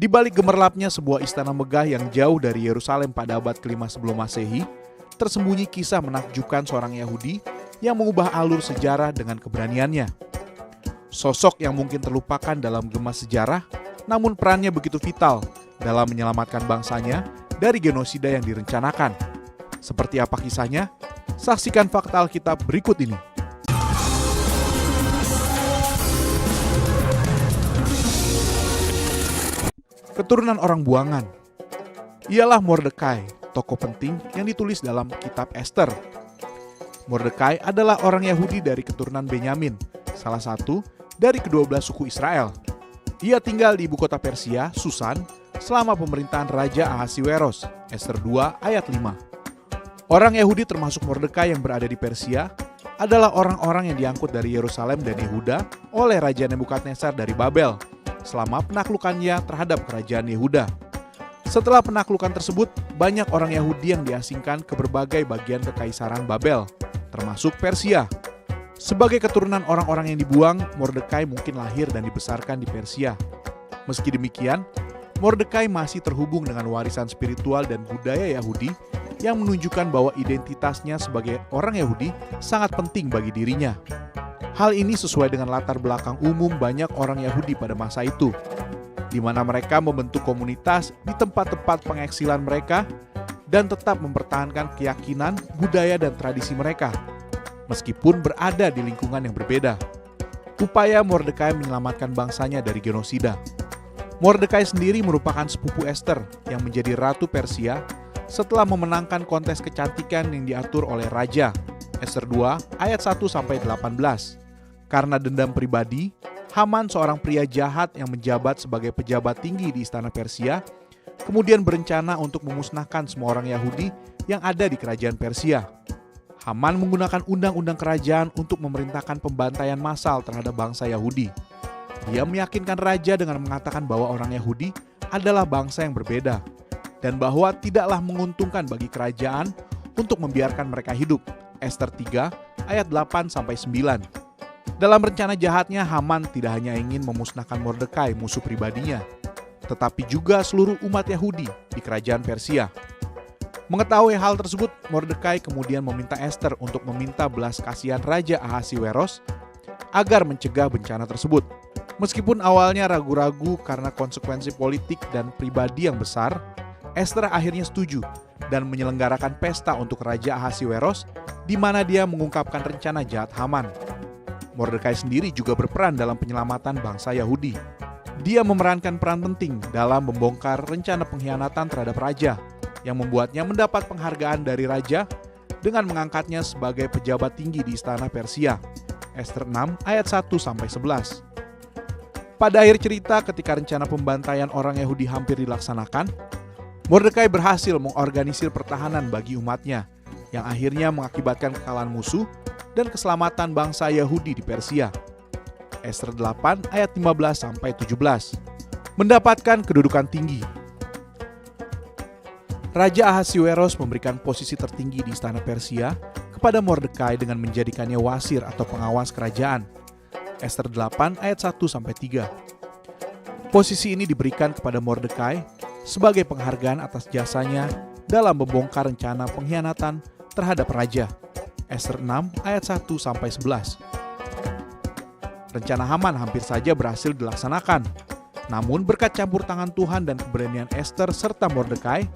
Di balik gemerlapnya sebuah istana megah yang jauh dari Yerusalem pada abad ke-5 sebelum Masehi, tersembunyi kisah menakjubkan seorang Yahudi yang mengubah alur sejarah dengan keberaniannya. Sosok yang mungkin terlupakan dalam gema sejarah, namun perannya begitu vital dalam menyelamatkan bangsanya dari genosida yang direncanakan. Seperti apa kisahnya? Saksikan fakta Alkitab berikut ini. Keturunan orang buangan. Ialah Mordekai, tokoh penting yang ditulis dalam kitab Ester. Mordekai adalah orang Yahudi dari keturunan Benyamin, salah satu dari ke-12 suku Israel. Ia tinggal di ibu kota Persia, Susan, selama pemerintahan Raja Ahasiweros, Ester 2 ayat 5. Orang Yahudi termasuk Mordekai yang berada di Persia adalah orang-orang yang diangkut dari Yerusalem dan Yehuda oleh Raja Nebukadnezar dari Babel selama penaklukannya terhadap kerajaan Yehuda. Setelah penaklukan tersebut, banyak orang Yahudi yang diasingkan ke berbagai bagian kekaisaran Babel, termasuk Persia. Sebagai keturunan orang-orang yang dibuang, Mordekai mungkin lahir dan dibesarkan di Persia. Meski demikian, Mordekai masih terhubung dengan warisan spiritual dan budaya Yahudi yang menunjukkan bahwa identitasnya sebagai orang Yahudi sangat penting bagi dirinya. Hal ini sesuai dengan latar belakang umum banyak orang Yahudi pada masa itu, di mana mereka membentuk komunitas di tempat-tempat pengeksilan mereka dan tetap mempertahankan keyakinan, budaya, dan tradisi mereka, meskipun berada di lingkungan yang berbeda. Upaya Mordekai menyelamatkan bangsanya dari genosida. Mordekai sendiri merupakan sepupu Ester yang menjadi ratu Persia setelah memenangkan kontes kecantikan yang diatur oleh raja, Ester 2 ayat 1-18. Karena dendam pribadi, Haman, seorang pria jahat yang menjabat sebagai pejabat tinggi di istana Persia, kemudian berencana untuk memusnahkan semua orang Yahudi yang ada di kerajaan Persia. Haman menggunakan undang-undang kerajaan untuk memerintahkan pembantaian massal terhadap bangsa Yahudi. Dia meyakinkan raja dengan mengatakan bahwa orang Yahudi adalah bangsa yang berbeda dan bahwa tidaklah menguntungkan bagi kerajaan untuk membiarkan mereka hidup. Ester 3 ayat 8-9. Dalam rencana jahatnya, Haman tidak hanya ingin memusnahkan Mordekai, musuh pribadinya, tetapi juga seluruh umat Yahudi di kerajaan Persia. Mengetahui hal tersebut, Mordekai kemudian meminta Ester untuk meminta belas kasihan Raja Ahasiweros agar mencegah bencana tersebut. Meskipun awalnya ragu-ragu karena konsekuensi politik dan pribadi yang besar, Ester akhirnya setuju dan menyelenggarakan pesta untuk Raja Ahasiweros di mana dia mengungkapkan rencana jahat Haman. Mordekai sendiri juga berperan dalam penyelamatan bangsa Yahudi. Dia memerankan peran penting dalam membongkar rencana pengkhianatan terhadap raja yang membuatnya mendapat penghargaan dari raja dengan mengangkatnya sebagai pejabat tinggi di istana Persia. Ester 6 ayat 1-11. Pada akhir cerita, ketika rencana pembantaian orang Yahudi hampir dilaksanakan, Mordekai berhasil mengorganisir pertahanan bagi umatnya yang akhirnya mengakibatkan kekalahan musuh dan keselamatan bangsa Yahudi di Persia. Ester 8 ayat 15-17. Mendapatkan kedudukan tinggi. Raja Ahasiweros memberikan posisi tertinggi di istana Persia kepada Mordekai dengan menjadikannya wasir atau pengawas kerajaan. Ester 8 ayat 1-3. Posisi ini diberikan kepada Mordekai sebagai penghargaan atas jasanya dalam membongkar rencana pengkhianatan terhadap raja. Ester 6 ayat 1-11. Rencana Haman hampir saja berhasil dilaksanakan. Namun berkat campur tangan Tuhan dan keberanian Ester serta Mordekai,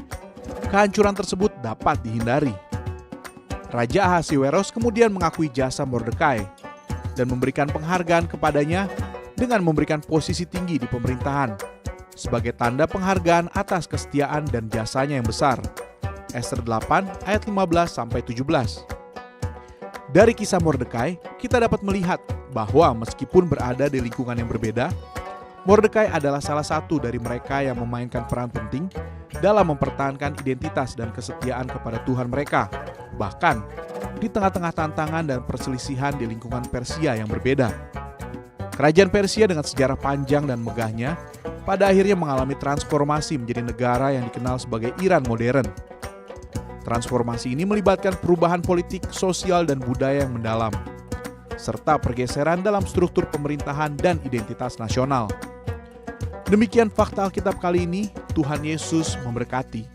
kehancuran tersebut dapat dihindari. Raja Ahasiweros kemudian mengakui jasa Mordekai dan memberikan penghargaan kepadanya dengan memberikan posisi tinggi di pemerintahan sebagai tanda penghargaan atas kesetiaan dan jasanya yang besar. Ester 8 ayat 15-17. Dari kisah Mordekai, kita dapat melihat bahwa meskipun berada di lingkungan yang berbeda, Mordekai adalah salah satu dari mereka yang memainkan peran penting dalam mempertahankan identitas dan kesetiaan kepada Tuhan mereka, bahkan di tengah-tengah tantangan dan perselisihan di lingkungan Persia yang berbeda. Kerajaan Persia dengan sejarah panjang dan megahnya pada akhirnya mengalami transformasi menjadi negara yang dikenal sebagai Iran modern. Transformasi ini melibatkan perubahan politik, sosial, dan budaya yang mendalam, serta pergeseran dalam struktur pemerintahan dan identitas nasional. Demikian fakta Alkitab kali ini. Tuhan Yesus memberkati.